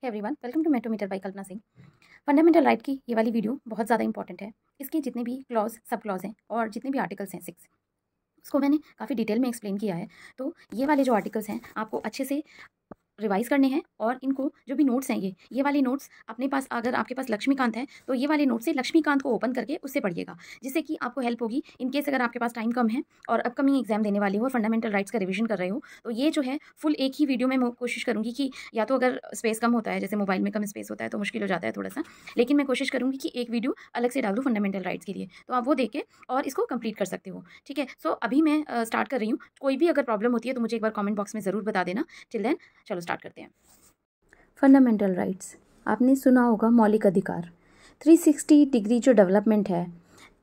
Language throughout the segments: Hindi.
Everyone, welcome to metrometer by Kalpana Singh. Fundamental right की ये वाली वीडियो बहुत ज़्यादा इंपॉर्टेंट है। इसके जितने भी क्लॉज सब क्लॉज हैं और जितने भी आर्टिकल्स हैं 6 उसको मैंने काफ़ी डिटेल में एक्सप्लेन किया है। तो ये वाले जो आर्टिकल्स हैं आपको अच्छे से रिवाइज करने हैं और इनको जो भी नोट्स हैं ये वाले नोट्स अपने पास, अगर आपके पास लक्ष्मीकांत है तो ये वाले नोट से लक्ष्मीकांत को ओपन करके उससे पढ़िएगा, जिससे कि आपको हेल्प होगी। इन केस अगर आपके पास टाइम कम है और अपकमिंग एग्जाम देने वाले हो और फंडामेंटल राइट्स का रिवीजन कर रहे हो, तो ये जो है फुल एक ही वीडियो में कोशिश करूँगी कि या तो अगर स्पेस कम होता है, जैसे मोबाइल में कम स्पेस होता है तो मुश्किल हो जाता है थोड़ा सा, लेकिन मैं कोशिश करूँगी कि एक वीडियो अलग से डाल दूँ फंडामेंटल राइट्स के लिए, तो आप वो देख के और इसको कंप्लीट कर सकते हो। ठीक है, सो अभी मैं स्टार्ट कर रही हूँ। कोई भी अगर प्रॉब्लम होती है तो मुझे एक बार कॉमेंट बॉक्स में ज़रूर बता देना। टिल देन चलो स्टार्ट करते हैं। फंडामेंटल राइट्स आपने सुना होगा, मौलिक अधिकार। 360 डिग्री जो डेवलपमेंट है,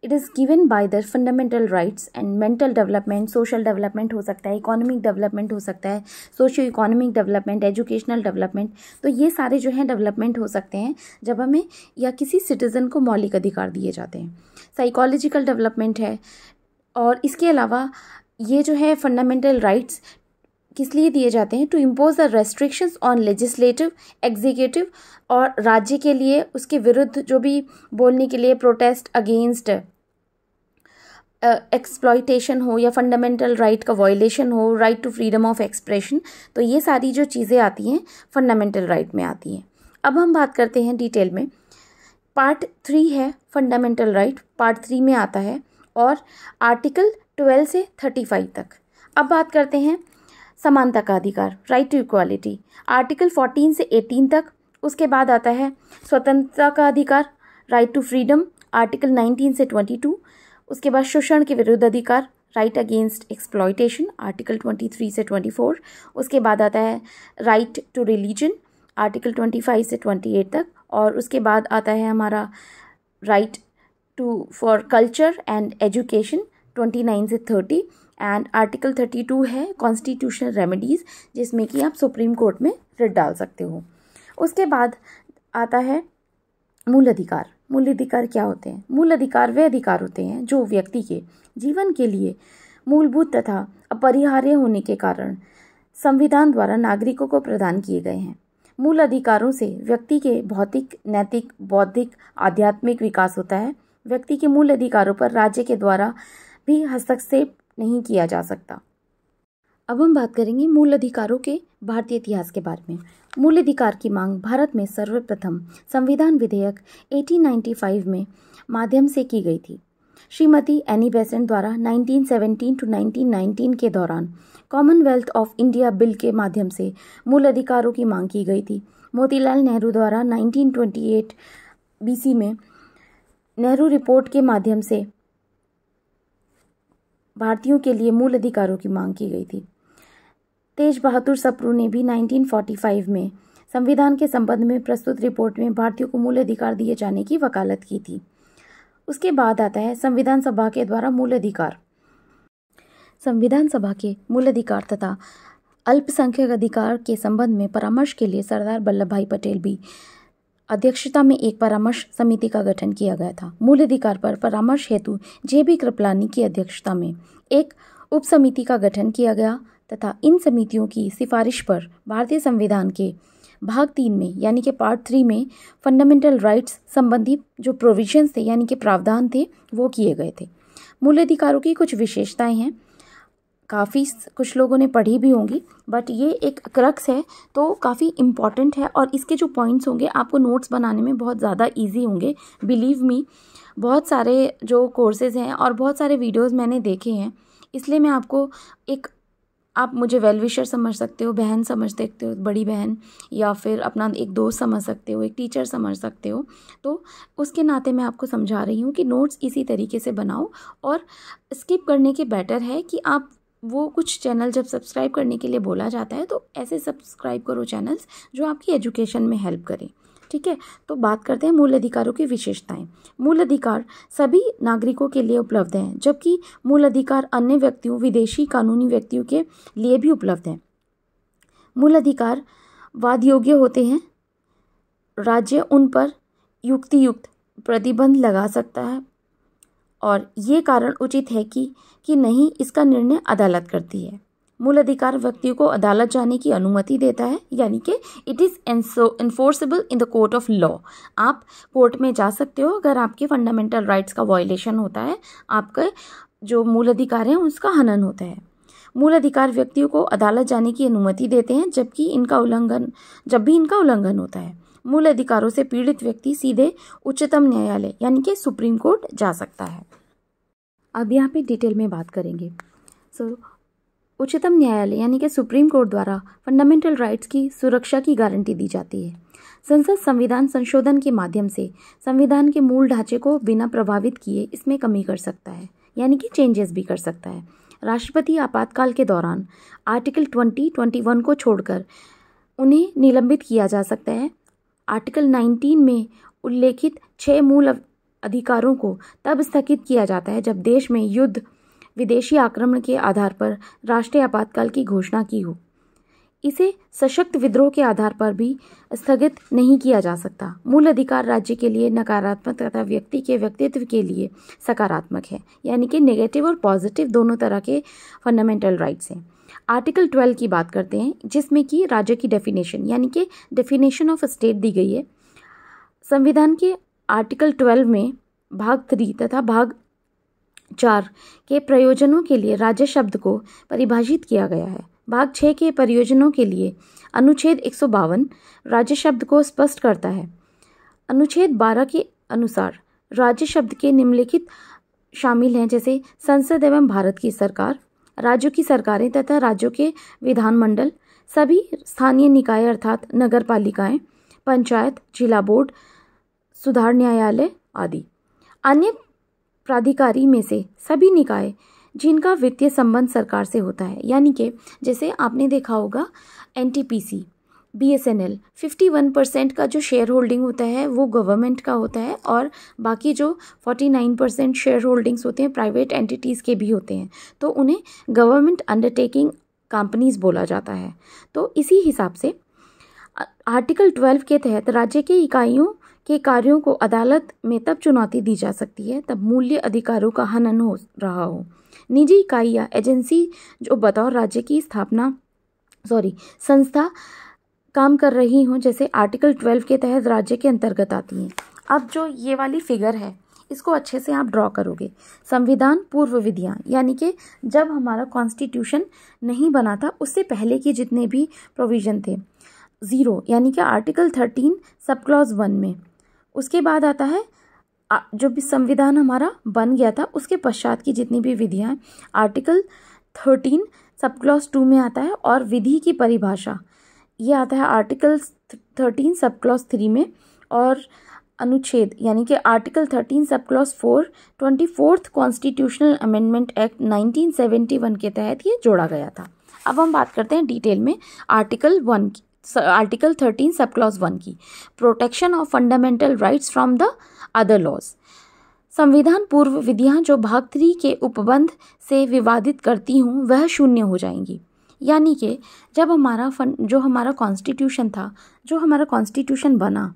it is given by the fundamental rights and mental development, social development हो सकता है, इकोनॉमिक डेवलपमेंट हो सकता है, socio economic development, educational development. तो ये सारे जो हैं डेवलपमेंट हो सकते हैं जब हमें या किसी सिटीज़न को मौलिक अधिकार दिए जाते हैं। साइकोलॉजिकल डेवलपमेंट है, और इसके अलावा ये जो है फंडामेंटल राइट्स किस लिए दिए जाते हैं? To impose the restrictions on legislative, executive और राज्य के लिए उसके विरुद्ध जो भी बोलने के लिए, प्रोटेस्ट अगेंस्ट एक्सप्लॉयटेशन हो या फंडामेंटल राइट का वायलेशन हो, right to freedom of expression. तो ये सारी जो चीज़ें आती हैं फंडामेंटल राइट में आती हैं। अब हम बात करते हैं डिटेल में। पार्ट 3 है फंडामेंटल राइट, पार्ट 3 में आता है और आर्टिकल 12 से 35 तक। अब बात करते हैं समानता का अधिकार, राइट टू इक्वालिटी, आर्टिकल 14 से 18 तक। उसके बाद आता है स्वतंत्रता का अधिकार, राइट टू फ्रीडम, आर्टिकल 19 से 22। उसके बाद शोषण के विरुद्ध अधिकार, राइट अगेंस्ट एक्सप्लॉयटेशन, आर्टिकल 23 से 24। उसके बाद आता है राइट टू रिलीजन, आर्टिकल 25 से 28 तक। और उसके बाद आता है हमारा right to for culture and education, 29 से 30। एंड आर्टिकल 32 है कॉन्स्टिट्यूशनल रेमेडीज़, जिसमें कि आप सुप्रीम कोर्ट में रिट डाल सकते हो। उसके बाद आता है मूल अधिकार। मूल अधिकार क्या होते हैं? मूल अधिकार वे अधिकार होते हैं जो व्यक्ति के जीवन के लिए मूलभूत तथा अपरिहार्य होने के कारण संविधान द्वारा नागरिकों को प्रदान किए गए हैं। मूल अधिकारों से व्यक्ति के भौतिक, नैतिक, बौद्धिक, आध्यात्मिक विकास होता है। व्यक्ति के मूल अधिकारों पर राज्य के द्वारा भी हस्तक्षेप नहीं किया जा सकता। अब हम बात करेंगे मूल अधिकारों के भारतीय इतिहास के बारे में। मूल अधिकार की मांग भारत में सर्वप्रथम संविधान विधेयक 1895 में माध्यम से की गई थी। श्रीमती एनी बेसेंट द्वारा 1917 टू 1919 के दौरान कॉमनवेल्थ ऑफ इंडिया बिल के माध्यम से मूल अधिकारों की मांग की गई थी। मोतीलाल नेहरू द्वारा 1928 BC में नेहरू रिपोर्ट के माध्यम से भारतीयों के लिए मूल अधिकारों की मांग की गई थी। तेज बहादुर सप्रू ने भी 1945 में संविधान के संबंध में प्रस्तुत रिपोर्ट में भारतीयों को मूल अधिकार दिए जाने की वकालत की थी। उसके बाद आता है संविधान सभा के द्वारा मूल अधिकार। संविधान सभा के मूल अधिकार तथा अल्पसंख्यक अधिकार के संबंध में परामर्श के लिए सरदार वल्लभ भाई पटेल भी अध्यक्षता में एक परामर्श समिति का गठन किया गया था। मूल अधिकार पर परामर्श हेतु JB कृपलानी की अध्यक्षता में एक उप समिति का गठन किया गया तथा इन समितियों की सिफारिश पर भारतीय संविधान के भाग 3 में यानी कि पार्ट 3 में फंडामेंटल राइट्स संबंधी जो प्रोविजंस थे यानी कि प्रावधान थे वो किए गए थे। मूल अधिकारों की कुछ विशेषताएं हैं, काफ़ी कुछ लोगों ने पढ़ी भी होंगी, बट ये एक क्रक्स है तो काफ़ी इम्पॉर्टेंट है और इसके जो पॉइंट्स होंगे आपको नोट्स बनाने में बहुत ज़्यादा इजी होंगे। बिलीव मी, बहुत सारे जो कोर्सेज़ हैं और बहुत सारे वीडियोस मैंने देखे हैं, इसलिए मैं आपको एक, आप मुझे वेल विशर समझ सकते हो, बहन समझ सकते हो, बड़ी बहन, या फिर अपना एक दोस्त समझ सकते हो, एक टीचर समझ सकते हो। तो उसके नाते मैं आपको समझा रही हूँ कि नोट्स इसी तरीके से बनाओ। और स्किप करने के बेटर है कि आप वो कुछ चैनल जब सब्सक्राइब करने के लिए बोला जाता है तो ऐसे सब्सक्राइब करो चैनल्स जो आपकी एजुकेशन में हेल्प करें। ठीक है, तो बात करते हैं मूल अधिकारों की विशेषताएं। मूल अधिकार सभी नागरिकों के लिए उपलब्ध हैं, जबकि मूल अधिकार अन्य व्यक्तियों, विदेशी कानूनी व्यक्तियों के लिए भी उपलब्ध हैं। मूल अधिकार वाद योग्य होते हैं। राज्य उन पर युक्तियुक्त प्रतिबंध लगा सकता है और ये कारण उचित है कि नहीं, इसका निर्णय अदालत करती है। मूल अधिकार व्यक्तियों को अदालत जाने की अनुमति देता है, यानी कि it is enforceable in the court of law. आप कोर्ट में जा सकते हो अगर आपके फंडामेंटल राइट्स का वायलेशन होता है, आपका जो मूल अधिकार है उसका हनन होता है। मूल अधिकार व्यक्तियों को अदालत जाने की अनुमति देते हैं जब भी इनका उल्लंघन होता है। मूल अधिकारों से पीड़ित व्यक्ति सीधे उच्चतम न्यायालय यानी कि सुप्रीम कोर्ट जा सकता है। अब यहाँ पे डिटेल में बात करेंगे। उच्चतम न्यायालय यानी कि सुप्रीम कोर्ट द्वारा फंडामेंटल राइट्स की सुरक्षा की गारंटी दी जाती है। संसद संविधान संशोधन के माध्यम से संविधान के मूल ढांचे को बिना प्रभावित किए इसमें कमी कर सकता है, यानी कि चेंजेस भी कर सकता है। राष्ट्रपति आपातकाल के दौरान आर्टिकल 20-21 को छोड़कर उन्हें निलंबित किया जा सकता है। आर्टिकल 19 में उल्लेखित 6 मूल अधिकारों को तब स्थगित किया जाता है जब देश में युद्ध, विदेशी आक्रमण के आधार पर राष्ट्रीय आपातकाल की घोषणा की हो। इसे सशक्त विद्रोह के आधार पर भी स्थगित नहीं किया जा सकता। मूल अधिकार राज्य के लिए नकारात्मक तथा व्यक्ति के व्यक्तित्व के लिए सकारात्मक है, यानी कि नेगेटिव और पॉजिटिव दोनों तरह के फंडामेंटल राइट्स हैं। आर्टिकल 12 की बात करते हैं, जिसमें कि राज्य की डेफिनेशन यानी कि डेफिनेशन ऑफ स्टेट दी गई है। संविधान के आर्टिकल 12 में भाग 3 तथा भाग 4 के प्रयोजनों के लिए राज्य शब्द को परिभाषित किया गया है। भाग 6 के प्रयोजनों के लिए अनुच्छेद 152 राज्य शब्द को स्पष्ट करता है। अनुच्छेद 12 के अनुसार राज्य शब्द के निम्नलिखित शामिल हैं, जैसे संसद एवं भारत की सरकार, राज्यों की सरकारें तथा राज्यों के विधानमंडल, सभी स्थानीय निकाय अर्थात नगर पालिकाएं, पंचायत, जिला बोर्ड, सुधार न्यायालय आदि। अन्य प्राधिकारी में से सभी निकाय जिनका वित्तीय संबंध सरकार से होता है, यानी कि जैसे आपने देखा होगा NTPC, BSNL 51% का जो शेयर होल्डिंग होता है वो गवर्नमेंट का होता है और बाकी जो 49% शेयर होल्डिंग्स होते हैं प्राइवेट एंटिटीज़ के भी होते हैं, तो उन्हें गवर्नमेंट अंडरटेकिंग कंपनीज बोला जाता है। तो इसी हिसाब से आर्टिकल 12 के तहत राज्य के इकाइयों के कार्यों को अदालत में तब चुनौती दी जा सकती है तब मूल्य अधिकारों का हनन हो रहा हो। निजी इकाई या एजेंसी जो बतौर राज्य की संस्था काम कर रही हों, जैसे आर्टिकल 12 के तहत राज्य के अंतर्गत आती हैं। अब जो ये वाली फिगर है इसको अच्छे से आप ड्रॉ करोगे। संविधान पूर्व विधियाँ, यानी कि जब हमारा कॉन्स्टिट्यूशन नहीं बना था उससे पहले के जितने भी प्रोविज़न थे, 0 यानी कि आर्टिकल 13 सब क्लॉज 1 में। उसके बाद आता है जो भी संविधान हमारा बन गया था उसके पश्चात की जितनी भी विधियाँ हैं, आर्टिकल 13 सब क्लॉज 2 में आता है। और विधि की परिभाषा ये आता है आर्टिकल 13 सब क्लॉज 3 में। और अनुच्छेद यानी कि article 13 sub clause 4 24th constitutional amendment act 1971 के तहत ये जोड़ा गया था। अब हम बात करते हैं डिटेल में आर्टिकल 13 सब क्लॉज 1 की, protection of fundamental rights from the other laws. संविधान पूर्व विधियां जो भाग 3 के उपबंध से विवादित करती हूँ वह शून्य हो जाएंगी। यानी कि जब जो हमारा कॉन्स्टिट्यूशन था, जो हमारा कॉन्स्टिट्यूशन बना,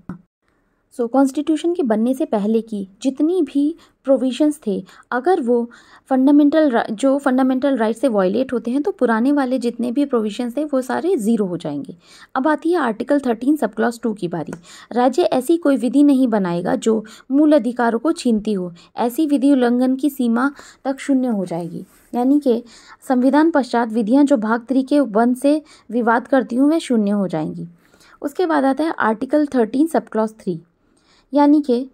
कॉन्स्टिट्यूशन के बनने से पहले की जितनी भी प्रोविजंस थे, अगर वो फंडामेंटल राइट से वायलेट होते हैं तो पुराने वाले जितने भी प्रोविजंस थे वो सारे 0 हो जाएंगे। अब आती है आर्टिकल 13 सब क्लॉज 2 की बारी। राज्य ऐसी कोई विधि नहीं बनाएगा जो मूल अधिकारों को छीनती हो। ऐसी विधि उल्लंघन की सीमा तक शून्य हो जाएगी। यानी कि संविधान पश्चात विधियाँ जो भाग 3 के उपबंध से विवाद करती हूँ वह शून्य हो जाएंगी। उसके बाद आता है आर्टिकल 13 सब क्लॉज 3, यानी कि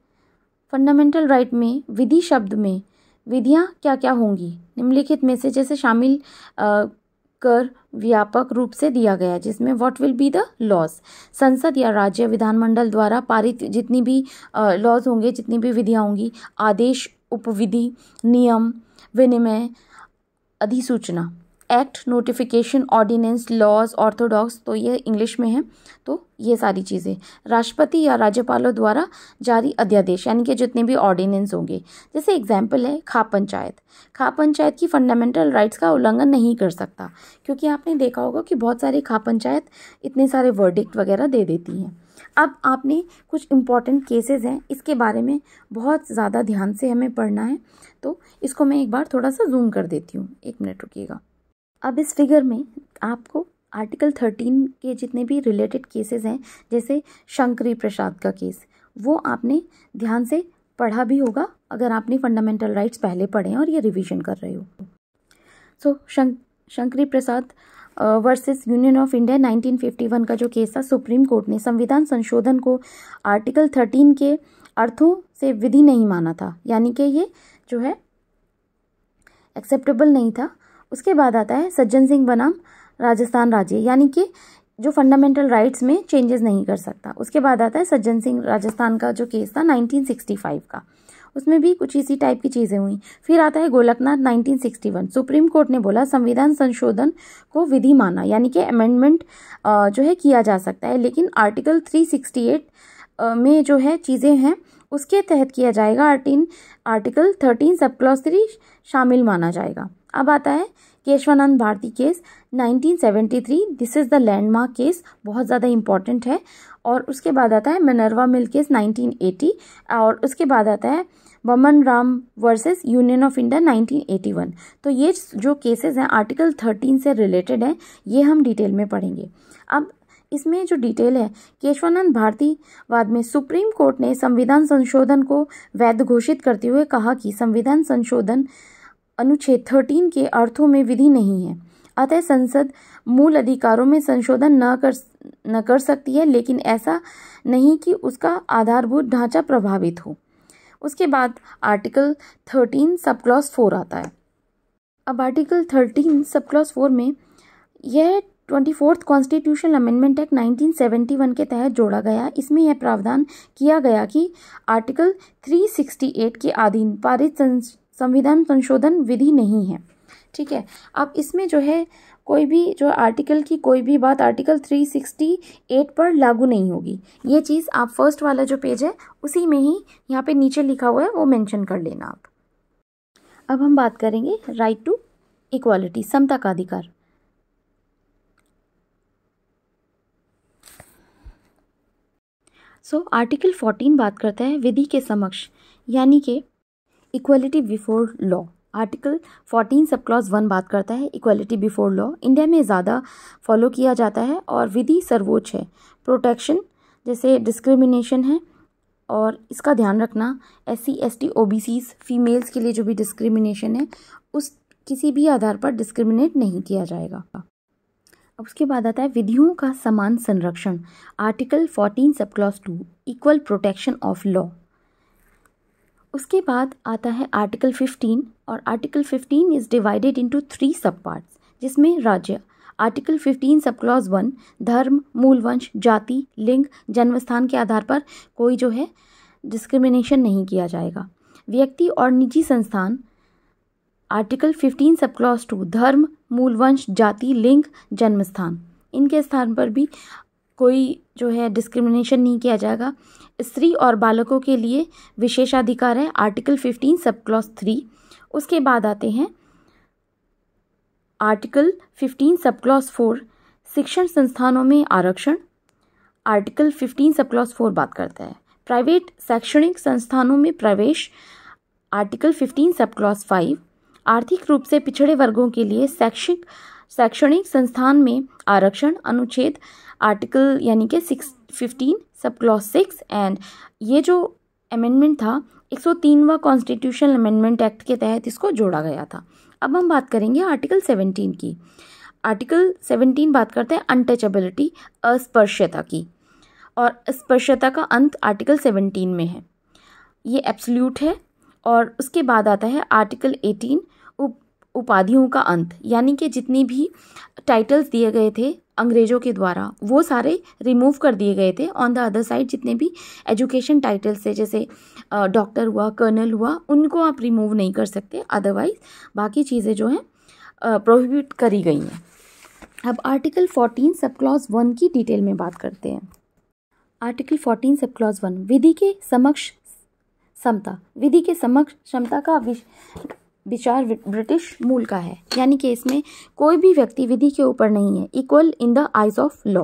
फंडामेंटल राइट में विधि शब्द में विधियाँ क्या क्या होंगी निम्नलिखित में से जैसे शामिल कर व्यापक रूप से दिया गया है, जिसमें what will be the laws. संसद या राज्य विधानमंडल द्वारा पारित जितनी भी लॉज होंगे, जितनी भी विधियाँ होंगी, आदेश, उपविधि, नियम, विनिमय, अधिसूचना, act, notification, ordinance, laws, orthodox, तो ये इंग्लिश में है। तो ये सारी चीज़ें राष्ट्रपति या राज्यपालों द्वारा जारी अध्यादेश यानी कि जितने भी ऑर्डिनेंस होंगे। जैसे एग्जाम्पल है खाप पंचायत की फंडामेंटल राइट्स का उल्लंघन नहीं कर सकता, क्योंकि आपने देखा होगा कि बहुत सारे खाप पंचायत इतने सारे वर्डिक्ट वगैरह दे देती हैं। अब आपने कुछ इम्पॉर्टेंट केसेस हैं, इसके बारे में बहुत ज़्यादा ध्यान से हमें पढ़ना है, तो इसको मैं एक बार थोड़ा सा जूम कर देती हूँ। 1 मिनट रुकिएगा। अब इस फिगर में आपको आर्टिकल 13 के जितने भी रिलेटेड केसेस हैं, जैसे शंकरी प्रसाद का केस, वो आपने ध्यान से पढ़ा भी होगा अगर आपने फंडामेंटल राइट्स पहले पढ़े हैं और ये रिवीजन कर रहे हो। सो शंकरी प्रसाद वर्सेस यूनियन ऑफ इंडिया 1951 का जो केस था, सुप्रीम कोर्ट ने संविधान संशोधन को आर्टिकल 13 के अर्थों से विधि नहीं माना था, यानी कि ये जो है एक्सेप्टेबल नहीं था। उसके बाद आता है सज्जन सिंह बनाम राजस्थान राज्य, यानी कि जो फंडामेंटल राइट्स में चेंजेस नहीं कर सकता। उसके बाद आता है सज्जन सिंह राजस्थान का जो केस था 1965 का, उसमें भी कुछ इसी टाइप की चीज़ें हुई। फिर आता है गोलकनाथ 1961, सुप्रीम कोर्ट ने बोला संविधान संशोधन को विधि माना, यानी कि अमेंडमेंट जो है किया जा सकता है, लेकिन आर्टिकल 368 में जो है चीज़ें हैं उसके तहत किया जाएगा। आर्टिकल 13 सब क्लॉज 3 शामिल माना जाएगा। अब आता है Kesavananda Bharati case 1973, this is the landmark case, बहुत ज़्यादा इंपॉर्टेंट है। और उसके बाद आता है मिनर्वा मिल केस 1980, और उसके बाद आता है Boman Ram versus union of India 1981। तो ये जो केसेस हैं आर्टिकल 13 से रिलेटेड हैं, ये हम डिटेल में पढ़ेंगे। अब इसमें जो डिटेल है, केशवानंद भारती वाद में सुप्रीम कोर्ट ने संविधान संशोधन को वैध घोषित करते हुए कहा कि संविधान संशोधन अनुच्छेद 13 के अर्थों में विधि नहीं है, अतः संसद मूल अधिकारों में संशोधन न कर सकती है, लेकिन ऐसा नहीं कि उसका आधारभूत ढांचा प्रभावित हो। उसके बाद आर्टिकल 13 सब क्लॉज 4 आता है। अब आर्टिकल 13 सब क्लॉज 4 में यह 24th कॉन्स्टिट्यूशनल अमेंडमेंट एक्ट 1971 के तहत जोड़ा गया। इसमें यह प्रावधान किया गया कि आर्टिकल 368 के अधीन पारित संविधान संशोधन विधि नहीं है। ठीक है, अब इसमें जो है कोई भी जो आर्टिकल की कोई भी बात आर्टिकल 368 पर लागू नहीं होगी। ये चीज़ आप फर्स्ट वाला जो पेज है उसी में ही यहाँ पे नीचे लिखा हुआ है, वो मेंशन कर लेना आप। अब हम बात करेंगे राइट टू इक्वालिटी, समता का अधिकार। आर्टिकल 14 बात करता है विधि के समक्ष, यानी कि इक्वालिटी बिफोर लॉ। आर्टिकल 14 सब क्लॉज 1 बात करता है इक्वालिटी बिफोर लॉ। इंडिया में ज़्यादा फॉलो किया जाता है और विधि सर्वोच्च है। प्रोटेक्शन जैसे डिस्क्रिमिनेशन है, और इसका ध्यान रखना SC ST OBCs फीमेल्स के लिए जो भी डिस्क्रिमिनेशन है उस किसी भी आधार पर डिस्क्रिमिनेट नहीं किया जाएगा। अब उसके बाद आता है विधियों का समान संरक्षण। Article 14 sub clause 2 equal protection of law. उसके बाद आता है आर्टिकल 15, और आर्टिकल 15 इज डिवाइडेड इनटू 3 सब पार्ट्स, जिसमें राज्य। आर्टिकल 15 सब क्लॉज 1 धर्म, मूल वंश, जाति, लिंग, जन्मस्थान के आधार पर कोई जो है डिस्क्रिमिनेशन नहीं किया जाएगा। व्यक्ति और निजी संस्थान। आर्टिकल 15 सब क्लॉज 2 धर्म, मूल वंश, जाति, लिंग, जन्मस्थान, इनके स्थान पर भी कोई जो है डिस्क्रिमिनेशन नहीं किया जाएगा। स्त्री और बालकों के लिए विशेषाधिकार है, आर्टिकल 15 सब क्लॉज 3। उसके बाद आते हैं आर्टिकल 15 सब क्लॉज 4 शिक्षण संस्थानों में आरक्षण। आर्टिकल 15 सब क्लॉज 4 बात करता है प्राइवेट शैक्षणिक संस्थानों में प्रवेश। आर्टिकल 15 सब क्लॉज 5 आर्थिक रूप से पिछड़े वर्गों के लिए शैक्षणिक संस्थान में आरक्षण। अनुच्छेद आर्टिकल यानी कि 15 सब क्लॉज 6। एंड ये जो अमेंडमेंट था 103वां कॉन्स्टिट्यूशनल अमेंडमेंट एक्ट के तहत इसको जोड़ा गया था। अब हम बात करेंगे आर्टिकल 17 की। आर्टिकल 17 बात करते हैं अनटचेबिलिटी, अस्पर्श्यता की, और स्पर्श्यता का अंत आर्टिकल 17 में है, ये एब्सोल्यूट है। और उसके बाद आता है आर्टिकल 18 उपाधियों का अंत, यानी कि जितनी भी टाइटल्स दिए गए थे अंग्रेज़ों के द्वारा वो सारे रिमूव कर दिए गए थे। ऑन द अदर साइड जितने भी एजुकेशन टाइटल्स थे जैसे डॉक्टर हुआ, कर्नल हुआ, उनको आप रिमूव नहीं कर सकते, अदरवाइज बाकी चीज़ें जो हैं प्रोहिबिट करी गई हैं। अब आर्टिकल 14 सब क्लॉज 1 की डिटेल में बात करते हैं। आर्टिकल 14 सब क्लॉज 1 विधि के समक्ष समता। विधि के समक्ष समता का विचार ब्रिटिश मूल का है, यानी कि इसमें कोई भी व्यक्ति विधि के ऊपर नहीं है, equal in the eyes of law.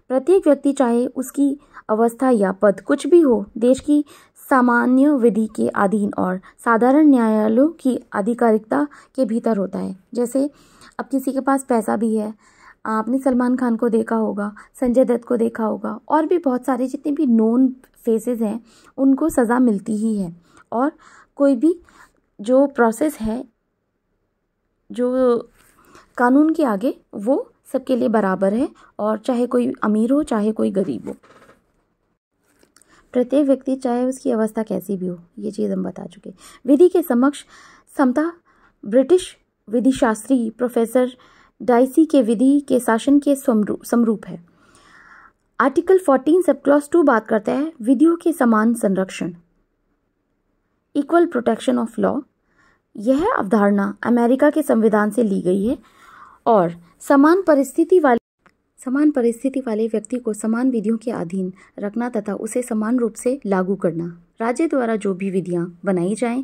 प्रत्येक व्यक्ति चाहे उसकी अवस्था या पद कुछ भी हो, देश की सामान्य विधि के अधीन और साधारण न्यायालयों की आधिकारिकता के भीतर होता है। जैसे अब किसी के पास पैसा भी है, आपने सलमान खान को देखा होगा, संजय दत्त को देखा होगा, और भी बहुत सारे जितने भी नोन फेसेस हैं उनको सज़ा मिलती ही है। और कोई भी जो प्रोसेस है जो कानून के आगे वो सबके लिए बराबर है, और चाहे कोई अमीर हो चाहे कोई गरीब हो, प्रत्येक व्यक्ति चाहे उसकी अवस्था कैसी भी हो, ये चीज़ हम बता चुके। विधि के समक्ष समता ब्रिटिश विधिशास्त्री प्रोफेसर डाइसी के विधि के शासन के समरूप है। आर्टिकल 14 सब क्लॉज 2 बात करता है विधियों के समान संरक्षण, इक्वल प्रोटेक्शन ऑफ लॉ। यह अवधारणा अमेरिका के संविधान से ली गई है और समान परिस्थिति वाले व्यक्ति को समान विधियों के अधीन रखना तथा उसे समान रूप से लागू करना। राज्य द्वारा जो भी विधियां बनाई जाएं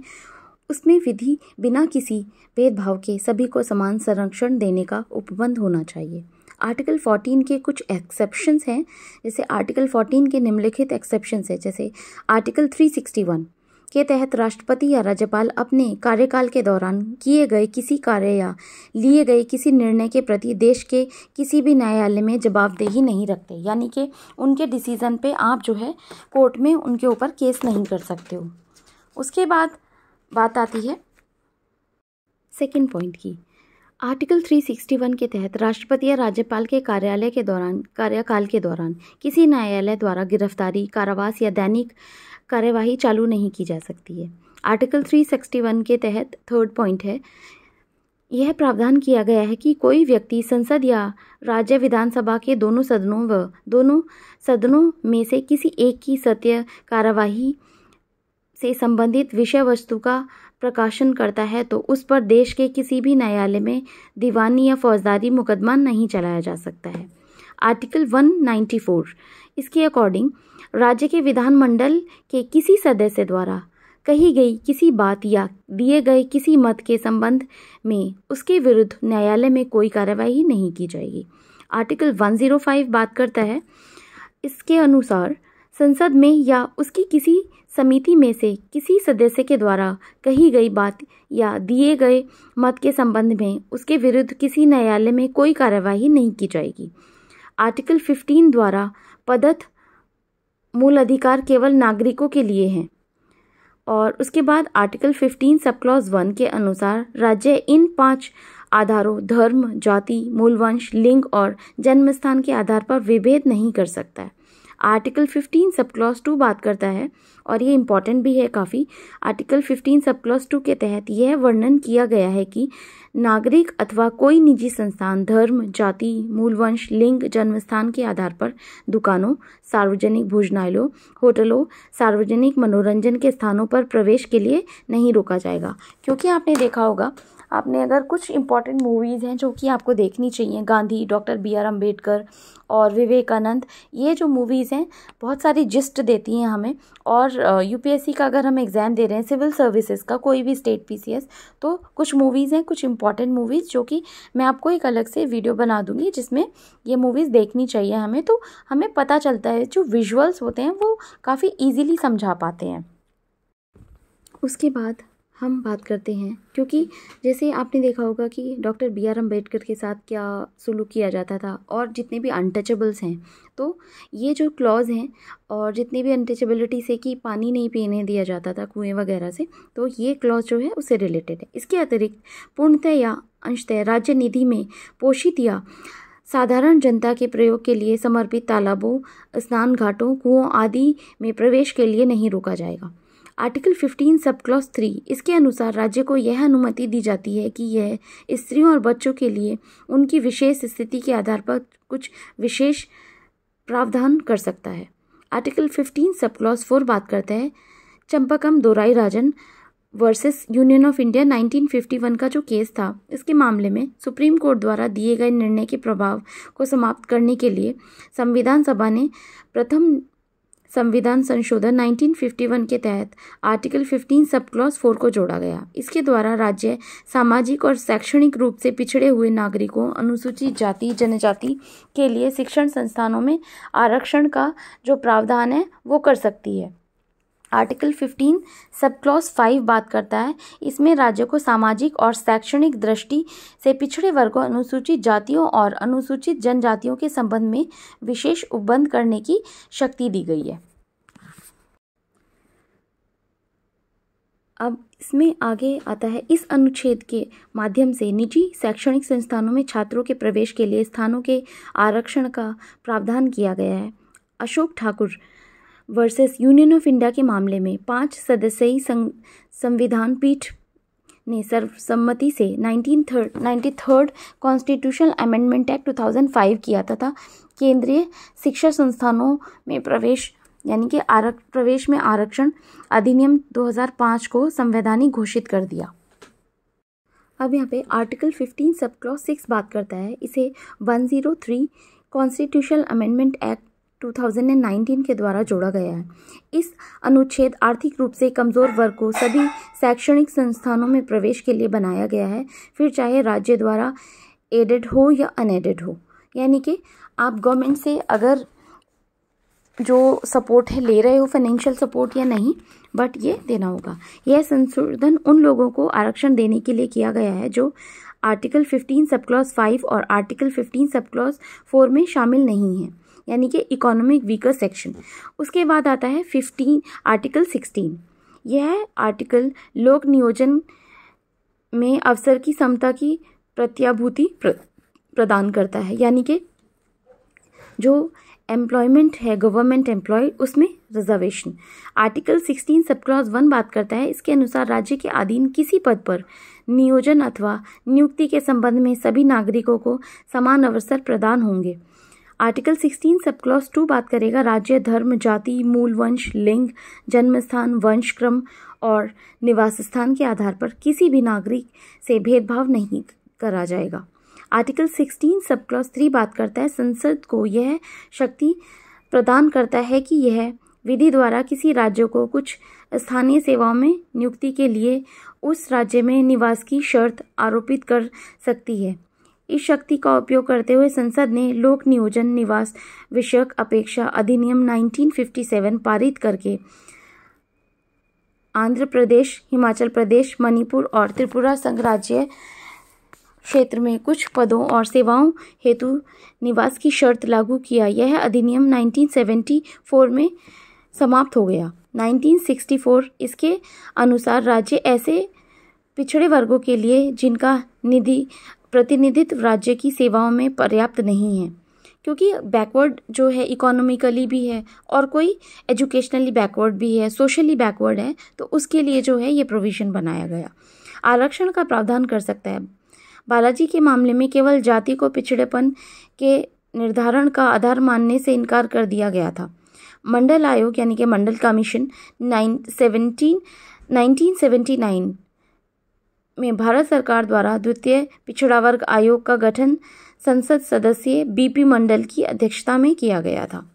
उसमें विधि बिना किसी भेदभाव के सभी को समान संरक्षण देने का उपबंध होना चाहिए। आर्टिकल 14 के कुछ एक्सेप्शंस हैं, जैसे आर्टिकल 14 के निम्नलिखित एक्सेप्शंस हैं, जैसे आर्टिकल 361 के तहत राष्ट्रपति या राज्यपाल अपने कार्यकाल के दौरान किए गए किसी कार्य या लिए गए किसी निर्णय के प्रति देश के किसी भी न्यायालय में जवाबदेही नहीं रखते, यानी कि उनके डिसीजन पे आप जो है कोर्ट में उनके ऊपर केस नहीं कर सकते हो। उसके बाद बात आती है सेकंड पॉइंट की। आर्टिकल 361 के तहत राष्ट्रपति या राज्यपाल के कार्यकाल के दौरान किसी न्यायालय द्वारा गिरफ्तारी, कारावास या दैनिक कार्यवाही चालू नहीं की जा सकती है। आर्टिकल 361 के तहत थर्ड पॉइंट है, यह प्रावधान किया गया है कि कोई व्यक्ति संसद या राज्य विधानसभा के दोनों सदनों में से किसी एक की सत्य कार्यवाही से संबंधित विषय वस्तु का प्रकाशन करता है तो उस पर देश के किसी भी न्यायालय में दीवानी या फौजदारी मुकदमा नहीं चलाया जा सकता है। आर्टिकल 194 इसके अकॉर्डिंग राज्य के विधानमंडल के किसी सदस्य द्वारा कही गई किसी बात या दिए गए किसी मत के संबंध में उसके विरुद्ध न्यायालय में कोई कार्यवाही नहीं की जाएगी। आर्टिकल 105 बात करता है, इसके अनुसार संसद में या उसकी किसी समिति में से किसी सदस्य के द्वारा कही गई बात या दिए गए मत के संबंध में उसके विरुद्ध किसी न्यायालय में कोई कार्यवाही नहीं की जाएगी। आर्टिकल 15 द्वारा प्रदत्त मूल अधिकार केवल नागरिकों के लिए हैं। और उसके बाद आर्टिकल 15 सब क्लॉज 1 के अनुसार राज्य इन 5 आधारों धर्म, जाति, मूलवंश, लिंग और जन्म स्थान के आधार पर विभेद नहीं कर सकता है। आर्टिकल 15 सब क्लॉज 2 बात करता है, और ये इम्पॉर्टेंट भी है काफ़ी। आर्टिकल 15 सब क्लॉज 2 के तहत यह वर्णन किया गया है कि नागरिक अथवा कोई निजी संस्थान धर्म, जाति, मूलवंश, लिंग, जन्मस्थान के आधार पर दुकानों, सार्वजनिक भोजनालयों, होटलों, सार्वजनिक मनोरंजन के स्थानों पर प्रवेश के लिए नहीं रोका जाएगा। क्योंकि आपने देखा होगा, आपने अगर कुछ इम्पॉर्टेंट मूवीज़ हैं जो कि आपको देखनी चाहिए, गांधी, डॉक्टर BR अम्बेडकर और विवेकानंद, ये जो मूवीज़ हैं बहुत सारी जिस्ट देती हैं हमें। और UPSC का अगर हम एग्ज़ाम दे रहे हैं, सिविल सर्विसेज का, कोई भी स्टेट PCS, तो कुछ मूवीज़ हैं, कुछ इंपॉर्टेंट मूवीज़ जो कि मैं आपको एक अलग से वीडियो बना दूंगी जिसमें ये मूवीज़ देखनी चाहिए हमें। तो हमें पता चलता है, जो विजुअल्स होते हैं वो काफ़ी ईजीली समझा पाते हैं। उसके बाद हम बात करते हैं, क्योंकि जैसे आपने देखा होगा कि डॉक्टर BR अम्बेडकर के साथ क्या सुलूक किया जाता था, और जितने भी अनटचेबल्स हैं, तो ये जो क्लॉज हैं और जितनी भी अनटचेबिलिटी से कि पानी नहीं पीने दिया जाता था कुएं वगैरह से, तो ये क्लॉज जो है उससे रिलेटेड है। इसके अतिरिक्त पूर्णतः या अंशतः राज्य निधि में पोषित या साधारण जनता के प्रयोग के लिए समर्पित तालाबों, स्नान घाटों, कुओं आदि में प्रवेश के लिए नहीं रोका जाएगा। आर्टिकल 15 सब क्लॉज 3 इसके अनुसार राज्य को यह अनुमति दी जाती है कि यह स्त्रियों और बच्चों के लिए उनकी विशेष स्थिति के आधार पर कुछ विशेष प्रावधान कर सकता है। आर्टिकल 15 सब क्लॉज 4 बात करता है, चंपकम दोराई राजन वर्सेस यूनियन ऑफ इंडिया 1951 का जो केस था, इसके मामले में सुप्रीम कोर्ट द्वारा दिए गए निर्णय के प्रभाव को समाप्त करने के लिए संविधान सभा ने प्रथम संविधान संशोधन 1951 के तहत आर्टिकल 15 सब क्लॉज 4 को जोड़ा गया। इसके द्वारा राज्य सामाजिक और शैक्षणिक रूप से पिछड़े हुए नागरिकों, अनुसूचित जाति जनजाति के लिए शिक्षण संस्थानों में आरक्षण का जो प्रावधान है वो कर सकती है। आर्टिकल 15 सब क्लॉज 5 बात करता है, इसमें राज्य को सामाजिक और शैक्षणिक दृष्टि से पिछड़े वर्गों, अनुसूचित जातियों और अनुसूचित जनजातियों के संबंध में विशेष उपबंध करने की शक्ति दी गई है। अब इसमें आगे आता है, इस अनुच्छेद के माध्यम से निजी शैक्षणिक संस्थानों में छात्रों के प्रवेश के लिए स्थानों के आरक्षण का प्रावधान किया गया है। Ashok Thakur versus union of India के मामले में 5 सदस्यीय संविधान पीठ ने सर्वसम्मति से 93rd कॉन्स्टिट्यूशनल अमेंडमेंट एक्ट 2005 किया तथा केंद्रीय शिक्षा संस्थानों में प्रवेश यानी कि प्रवेश में आरक्षण अधिनियम 2005 को संवैधानिक घोषित कर दिया। अब यहाँ पे आर्टिकल 15 सब क्लॉज 6 बात करता है, इसे 103 कॉन्स्टिट्यूशनल अमेंडमेंट एक्ट 2019 के द्वारा जोड़ा गया है। इस अनुच्छेद आर्थिक रूप से कमज़ोर वर्ग को सभी शैक्षणिक संस्थानों में प्रवेश के लिए बनाया गया है, फिर चाहे राज्य द्वारा एडेड हो या अनएडेड हो। यानी कि आप गवर्नमेंट से अगर जो सपोर्ट है ले रहे हो, फाइनेंशियल सपोर्ट या नहीं, बट ये देना होगा। यह संशोधन उन लोगों को आरक्षण देने के लिए किया गया है जो आर्टिकल 15 सब क्लॉज 5 और आर्टिकल 15 सब क्लॉज 4 में शामिल नहीं हैं, यानी कि इकोनॉमिक वीकर सेक्शन। उसके बाद आता है आर्टिकल 16। यह आर्टिकल लोक नियोजन में अवसर की समता की प्रत्याभूति प्रदान करता है, यानी कि जो एम्प्लॉयमेंट है गवर्नमेंट एम्प्लॉय उसमें रिजर्वेशन। आर्टिकल 16 सब क्लॉज 1 बात करता है, इसके अनुसार राज्य के अधीन किसी पद पर नियोजन अथवा नियुक्ति के संबंध में सभी नागरिकों को समान अवसर प्रदान होंगे। आर्टिकल 16 सब क्लॉज 2 बात करेगा, राज्य, धर्म, जाति, मूल वंश, लिंग, जन्मस्थान, वंशक्रम और निवास स्थान के आधार पर किसी भी नागरिक से भेदभाव नहीं करा जाएगा। आर्टिकल 16 सब क्लॉज 3 बात करता है, संसद को यह शक्ति प्रदान करता है कि यह विधि द्वारा किसी राज्य को कुछ स्थानीय सेवाओं में नियुक्ति के लिए उस राज्य में निवास की शर्त आरोपित कर सकती है। इस शक्ति का उपयोग करते हुए संसद ने लोक नियोजन निवास विषयक अपेक्षा अधिनियम 1957 पारित करके आंध्र प्रदेश, हिमाचल प्रदेश, मणिपुर और त्रिपुरा संघ राज्य क्षेत्र में कुछ पदों और सेवाओं हेतु निवास की शर्त लागू किया। यह अधिनियम 1974 में समाप्त हो गया। 1964 इसके अनुसार राज्य ऐसे पिछड़े वर्गों के लिए जिनका प्रतिनिधित्व राज्य की सेवाओं में पर्याप्त नहीं है, क्योंकि बैकवर्ड जो है इकोनॉमिकली भी है और कोई एजुकेशनली बैकवर्ड भी है, सोशली बैकवर्ड है, तो उसके लिए जो है ये प्रोविज़न बनाया गया। आरक्षण का प्रावधान कर सकता है। बालाजी के मामले में केवल जाति को पिछड़ेपन के निर्धारण का आधार मानने से इनकार कर दिया गया था। मंडल आयोग यानी कि मंडल कमीशन 1979 में भारत सरकार द्वारा द्वितीय पिछड़ा वर्ग आयोग का गठन संसद सदस्य बीपी मंडल की अध्यक्षता में किया गया था।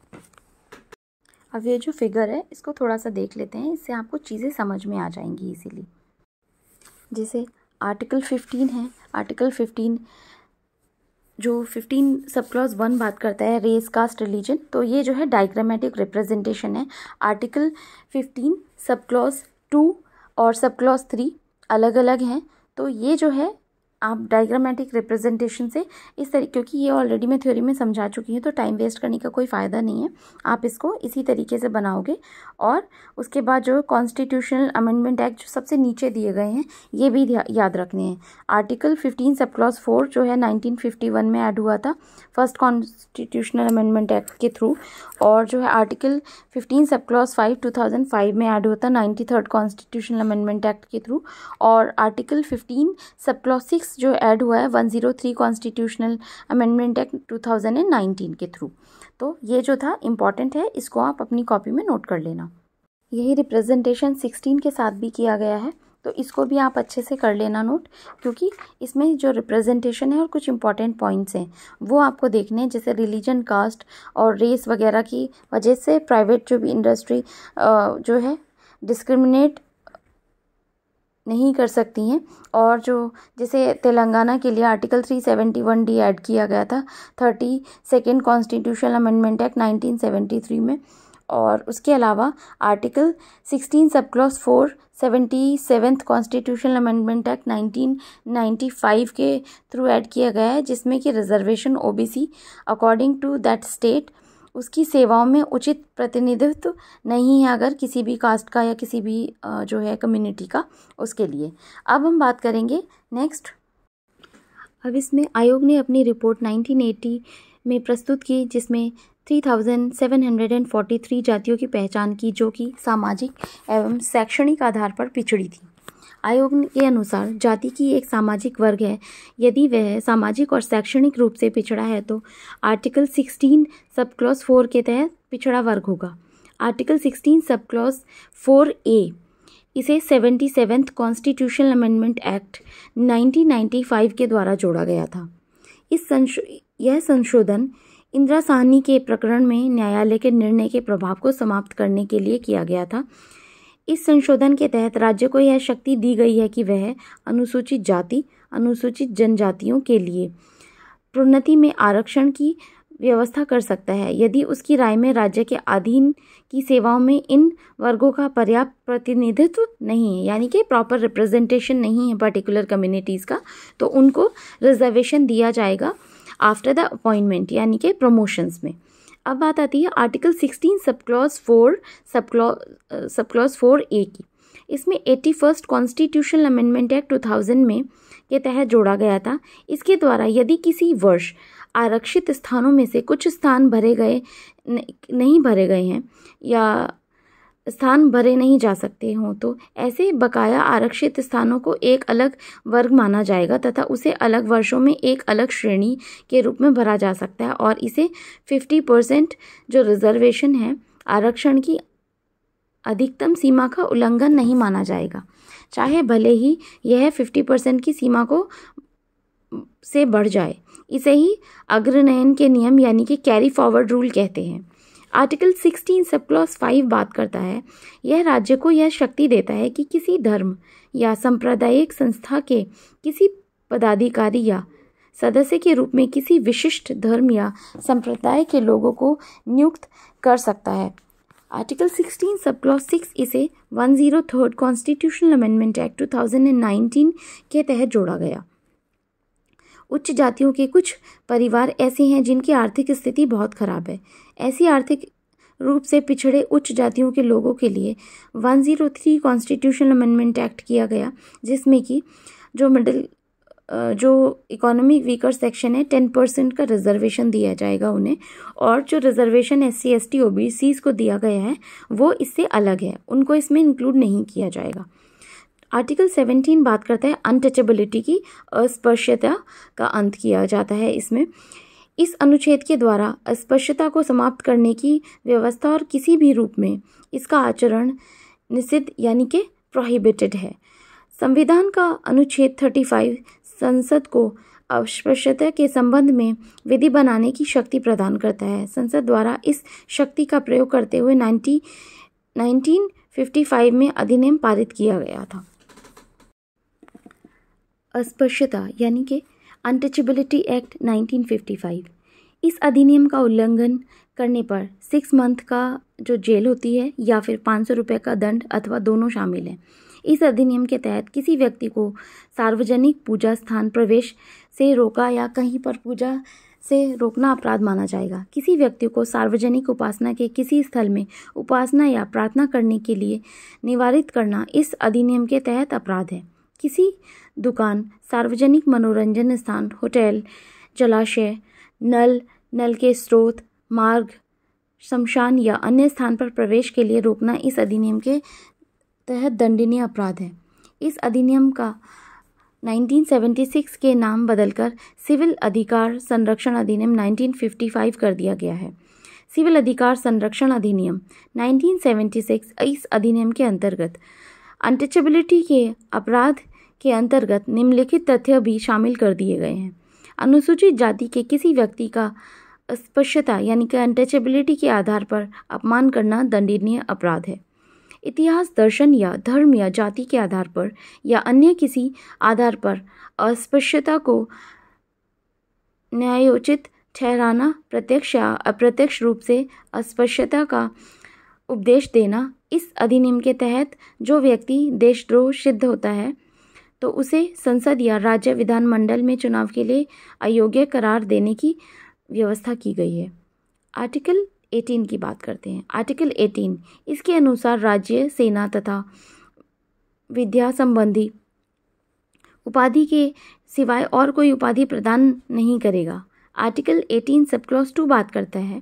अब ये जो फिगर है इसको थोड़ा सा देख लेते हैं, इससे आपको चीज़ें समझ में आ जाएंगी इसीलिए। जैसे आर्टिकल 15 है, आर्टिकल 15 जो 15 सब क्लॉज 1 बात करता है रेस, कास्ट, रिलीजन, तो ये जो है डायग्रामेटिक रिप्रेजेंटेशन है। आर्टिकल 15 सब क्लॉज 2 और सब क्लॉज 3 अलग अलग हैं, तो ये जो है आप डायग्रामेटिक रिप्रेजेंटेशन से इस तरीके, क्योंकि ये ऑलरेडी मैं थ्योरी में समझा चुकी हूँ तो टाइम वेस्ट करने का कोई फ़ायदा नहीं है। आप इसको इसी तरीके से बनाओगे और उसके बाद जो कॉन्स्टिट्यूशनल अमेंडमेंट एक्ट जो सबसे नीचे दिए गए हैं ये भी याद रखने हैं। आर्टिकल 15 सब क्लॉज 4 जो है 1951 में ऐड हुआ था फर्स्ट कॉन्स्टिट्यूशनल अमेंडमेंट एक्ट के थ्रू, और जो है आर्टिकल 15 सब क्लॉज 5 2005 में ऐड हुआ था 93rd कॉन्स्टिट्यूशनल अमेंडमेंट एक्ट के थ्रू, और आर्टिकल 15 सब क्लॉज 6 जो ऐड हुआ है 103 कॉन्स्टिट्यूशनल अमेंडमेंट एक्ट 2019 के थ्रू। तो ये जो था इम्पॉर्टेंट है, इसको आप अपनी कॉपी में नोट कर लेना। यही रिप्रेजेंटेशन 16 के साथ भी किया गया है, तो इसको भी आप अच्छे से कर लेना नोट, क्योंकि इसमें जो रिप्रेजेंटेशन है और कुछ इंपॉर्टेंट पॉइंट्स हैं वो आपको देखने हैं, जैसे रिलीजन, कास्ट और रेस वगैरह की वजह से प्राइवेट जो भी इंडस्ट्री जो है डिस्क्रिमिनेट नहीं कर सकती हैं। और जो जैसे तेलंगाना के लिए आर्टिकल 371D ऐड किया गया था 32nd कॉन्स्टिट्यूशनल अमेंडमेंट एक्ट 1973 में, और उसके अलावा article 16 sub clause 4 77th constitutional amendment act 1995 के थ्रू ऐड किया गया है, जिसमें कि reservation OBC according to that state उसकी सेवाओं में उचित प्रतिनिधित्व नहीं है अगर किसी भी कास्ट का या किसी भी जो है कम्युनिटी का, उसके लिए। अब हम बात करेंगे नेक्स्ट। अब इसमें आयोग ने अपनी रिपोर्ट 1980 में प्रस्तुत की, जिसमें 3743 जातियों की पहचान की जो कि सामाजिक एवं शैक्षणिक आधार पर पिछड़ी थी। आयोग के अनुसार जाति की एक सामाजिक वर्ग है यदि वह सामाजिक और शैक्षणिक रूप से पिछड़ा है तो आर्टिकल 16 सब क्लॉज 4 के तहत पिछड़ा वर्ग होगा। आर्टिकल 16 सब क्लॉज 4A इसे 77th कॉन्स्टिट्यूशनल अमेंडमेंट एक्ट 1995 के द्वारा जोड़ा गया था। यह संशोधन इंदिरा साहनी के प्रकरण में न्यायालय के निर्णय के प्रभाव को समाप्त करने के लिए किया गया था। इस संशोधन के तहत राज्य को यह शक्ति दी गई है कि वह अनुसूचित जाति, अनुसूचित जनजातियों के लिए प्रोन्नति में आरक्षण की व्यवस्था कर सकता है यदि उसकी राय में राज्य के अधीन की सेवाओं में इन वर्गों का पर्याप्त प्रतिनिधित्व नहीं है, यानी कि प्रॉपर रिप्रेजेंटेशन नहीं है पर्टिकुलर कम्युनिटीज़ का, तो उनको रिजर्वेशन दिया जाएगा आफ्टर द अपॉइंटमेंट, यानी कि प्रमोशंस में। अब बात आती है आर्टिकल 16 सब क्लॉज 4A की। इसमें 81st कॉन्स्टिट्यूशनल अमेंडमेंट एक्ट 2000 में के तहत जोड़ा गया था। इसके द्वारा यदि किसी वर्ष आरक्षित स्थानों में से कुछ स्थान नहीं भरे गए हैं या स्थान भरे नहीं जा सकते हों तो ऐसे बकाया आरक्षित स्थानों को एक अलग वर्ग माना जाएगा तथा उसे अलग वर्षों में एक अलग श्रेणी के रूप में भरा जा सकता है और इसे 50% जो रिजर्वेशन है आरक्षण की अधिकतम सीमा का उल्लंघन नहीं माना जाएगा, चाहे भले ही यह 50% की सीमा को से बढ़ जाए। इसे ही अग्रनयन के नियम यानी कि कैरी फॉरवर्ड रूल कहते हैं। आर्टिकल 16 सब क्लॉज 5 बात करता है, यह राज्य को यह शक्ति देता है कि किसी धर्म या सांप्रदायिक संस्था के किसी पदाधिकारी या सदस्य के रूप में किसी विशिष्ट धर्म या संप्रदाय के लोगों को नियुक्त कर सकता है। आर्टिकल 16 सब क्लॉज 6 इसे 103rd कॉन्स्टिट्यूशनल अमेंडमेंट एक्ट 2019 के तहत जोड़ा गया। उच्च जातियों के कुछ परिवार ऐसे हैं जिनकी आर्थिक स्थिति बहुत खराब है। ऐसी आर्थिक रूप से पिछड़े उच्च जातियों के लोगों के लिए 103 कॉन्स्टिट्यूशनल अमेंडमेंट एक्ट किया गया, जिसमें कि जो इकोनॉमिक वीकर सेक्शन है 10% का रिजर्वेशन दिया जाएगा उन्हें, और जो रिजर्वेशन SC ST OBCs को दिया गया है वो इससे अलग है, उनको इसमें इंक्लूड नहीं किया जाएगा। आर्टिकल 17 बात करता है अनटचेबिलिटी की, अस्पृश्यता का अंत किया जाता है इसमें। इस अनुच्छेद के द्वारा अस्पृश्यता को समाप्त करने की व्यवस्था और किसी भी रूप में इसका आचरण निषिद्ध यानी कि प्रोहिबिटेड है। संविधान का अनुच्छेद 35 संसद को अस्पृश्यता के संबंध में विधि बनाने की शक्ति प्रदान करता है। संसद द्वारा इस शक्ति का प्रयोग करते हुए 1955 में अधिनियम पारित किया गया था। अस्पृश्यता यानी कि अनटचेबिलिटी एक्ट 1955। इस अधिनियम का उल्लंघन करने पर 6 मंथ का जो जेल होती है या फिर 500 रुपये का दंड अथवा दोनों शामिल हैं। इस अधिनियम के तहत किसी व्यक्ति को सार्वजनिक पूजा स्थान प्रवेश से रोका या कहीं पर पूजा से रोकना अपराध माना जाएगा। किसी व्यक्ति को सार्वजनिक उपासना के किसी स्थल में उपासना या प्रार्थना करने के लिए निवारित करना इस अधिनियम के तहत अपराध है। किसी दुकान, सार्वजनिक मनोरंजन स्थान, होटल, जलाशय, नल के स्रोत, मार्ग, शमशान या अन्य स्थान पर प्रवेश के लिए रोकना इस अधिनियम के तहत दंडनीय अपराध है। इस अधिनियम का 1976 के नाम बदलकर सिविल अधिकार संरक्षण अधिनियम 1955 कर दिया गया है। सिविल अधिकार संरक्षण अधिनियम 1976 इस अधिनियम के अंतर्गत अनटचेबिलिटी के अपराध के अंतर्गत निम्नलिखित तथ्य भी शामिल कर दिए गए हैं। अनुसूचित जाति के किसी व्यक्ति का अस्पृश्यता यानी कि अनटचेबिलिटी के आधार पर अपमान करना दंडनीय अपराध है। इतिहास, दर्शन या धर्म या जाति के आधार पर या अन्य किसी आधार पर अस्पृश्यता को न्यायोचित ठहराना प्रत्यक्ष या अप्रत्यक्ष रूप से अस्पृश्यता का उपदेश देना। इस अधिनियम के तहत जो व्यक्ति देशद्रोह सिद्ध होता है तो उसे संसद या राज्य विधानमंडल में चुनाव के लिए अयोग्य करार देने की व्यवस्था की गई है। आर्टिकल 18 की बात करते हैं। आर्टिकल 18 इसके अनुसार राज्य, सेना तथा विद्या संबंधी उपाधि के सिवाय और कोई उपाधि प्रदान नहीं करेगा। आर्टिकल 18 सब क्लॉज 2 बात करता है।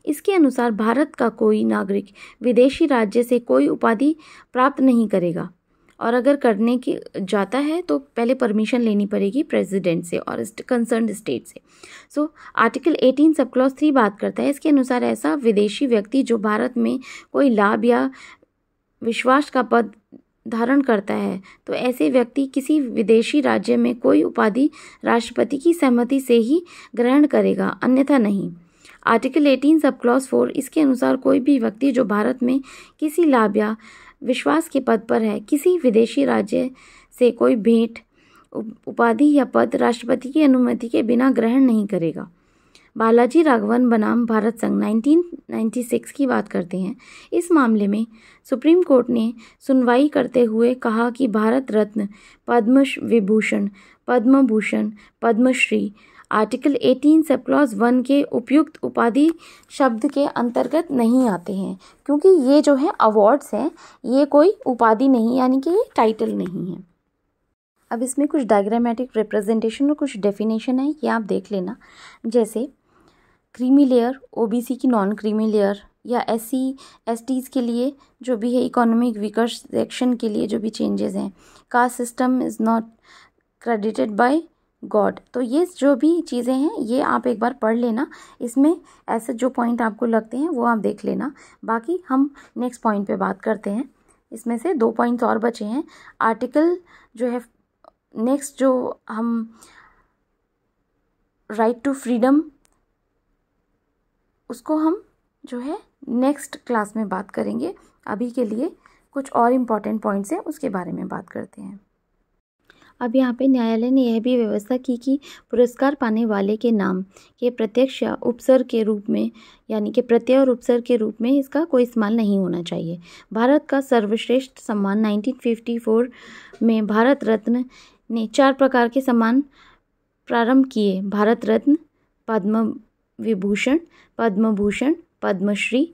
इसके अनुसार भारत का कोई नागरिक विदेशी राज्य से कोई उपाधि प्राप्त नहीं करेगा और अगर करने की जाता है तो पहले परमिशन लेनी पड़ेगी प्रेसिडेंट से और कंसर्न्ड स्टेट से। सो आर्टिकल 18 सब क्लॉज 3 बात करता है। इसके अनुसार ऐसा विदेशी व्यक्ति जो भारत में कोई लाभ या विश्वास का पद धारण करता है तो ऐसे व्यक्ति किसी विदेशी राज्य में कोई उपाधि राष्ट्रपति की सहमति से ही ग्रहण करेगा, अन्यथा नहीं। आर्टिकल 18 सब क्लॉज 4 इसके अनुसार कोई भी व्यक्ति जो भारत में किसी लाभ या विश्वास के पद पर है किसी विदेशी राज्य से कोई भेंट, उपाधि या पद राष्ट्रपति की अनुमति के बिना ग्रहण नहीं करेगा। बालाजी राघवन बनाम भारत संघ 1996 की बात करते हैं। इस मामले में सुप्रीम कोर्ट ने सुनवाई करते हुए कहा कि Bharat Ratna, Padma Vibhushan, Padma Bhushan, Padma Shri article 18 sub clause 1 के उपयुक्त उपाधि शब्द के अंतर्गत नहीं आते हैं, क्योंकि ये जो है अवार्ड्स हैं, ये कोई उपाधि नहीं, यानी कि ये टाइटल नहीं है। अब इसमें कुछ डायग्रामेटिक रिप्रेजेंटेशन और कुछ डेफिनेशन है, ये आप देख लेना। जैसे क्रीमी लेयर, ओबीसी की नॉन क्रीमी लेयर, या SC STs के लिए जो भी है, इकोनॉमिक वीकर सेक्शन के लिए जो भी चेंजेस हैं, caste system is not credited bye God. तो ये जो भी चीज़ें हैं ये आप एक बार पढ़ लेना। इसमें ऐसे जो पॉइंट आपको लगते हैं वो आप देख लेना। बाकी हम नेक्स्ट पॉइंट पे बात करते हैं। इसमें से 2 पॉइंट्स और बचे हैं। आर्टिकल जो है नेक्स्ट, जो हम राइट टू फ्रीडम, उसको हम जो है नेक्स्ट क्लास में बात करेंगे। अभी के लिए कुछ और इम्पॉर्टेंट पॉइंट्स हैं, उसके बारे में बात करते हैं। अब यहाँ पे न्यायालय ने यह भी व्यवस्था की कि पुरस्कार पाने वाले के नाम के प्रत्यक्ष या उपसर्ग के रूप में, यानी कि प्रत्यय और उपसर्ग के रूप में इसका कोई इस्तेमाल नहीं होना चाहिए। भारत का सर्वश्रेष्ठ सम्मान 1954 में भारत रत्न ने 4 प्रकार के सम्मान प्रारंभ किए: भारत रत्न, पद्म विभूषण, पद्म भूषण, पद्मश्री।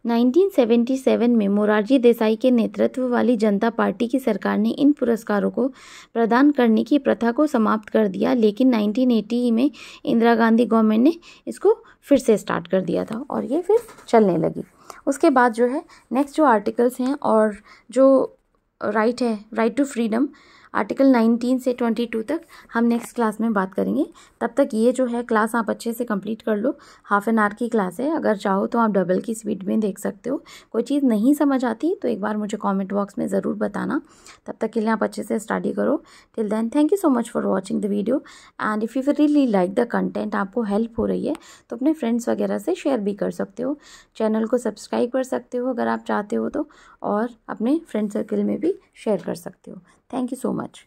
1977 में मोरारजी देसाई के नेतृत्व वाली जनता पार्टी की सरकार ने इन पुरस्कारों को प्रदान करने की प्रथा को समाप्त कर दिया, लेकिन 1980 में इंदिरा गांधी गवर्नमेंट ने इसको फिर से स्टार्ट कर दिया था और ये फिर चलने लगी। उसके बाद जो है नेक्स्ट जो आर्टिकल्स हैं और जो राइट है, राइट टू फ्रीडम, आर्टिकल 19 से 22 तक हम नेक्स्ट क्लास में बात करेंगे। तब तक ये जो है क्लास आप अच्छे से कंप्लीट कर लो। हाफ एन आवर की क्लास है, अगर चाहो तो आप डबल की स्पीड में देख सकते हो। कोई चीज़ नहीं समझ आती तो एक बार मुझे कमेंट बॉक्स में ज़रूर बताना। तब तक के लिए आप अच्छे से स्टडी करो। Till then thank you so much for watching the video and if you really like the content, आपको हेल्प हो रही है तो अपने फ्रेंड्स वगैरह से शेयर भी कर सकते हो। चैनल को सब्सक्राइब कर सकते हो अगर आप चाहते हो तो, और अपने फ्रेंड सर्कल में भी शेयर कर सकते हो। Thank you so much.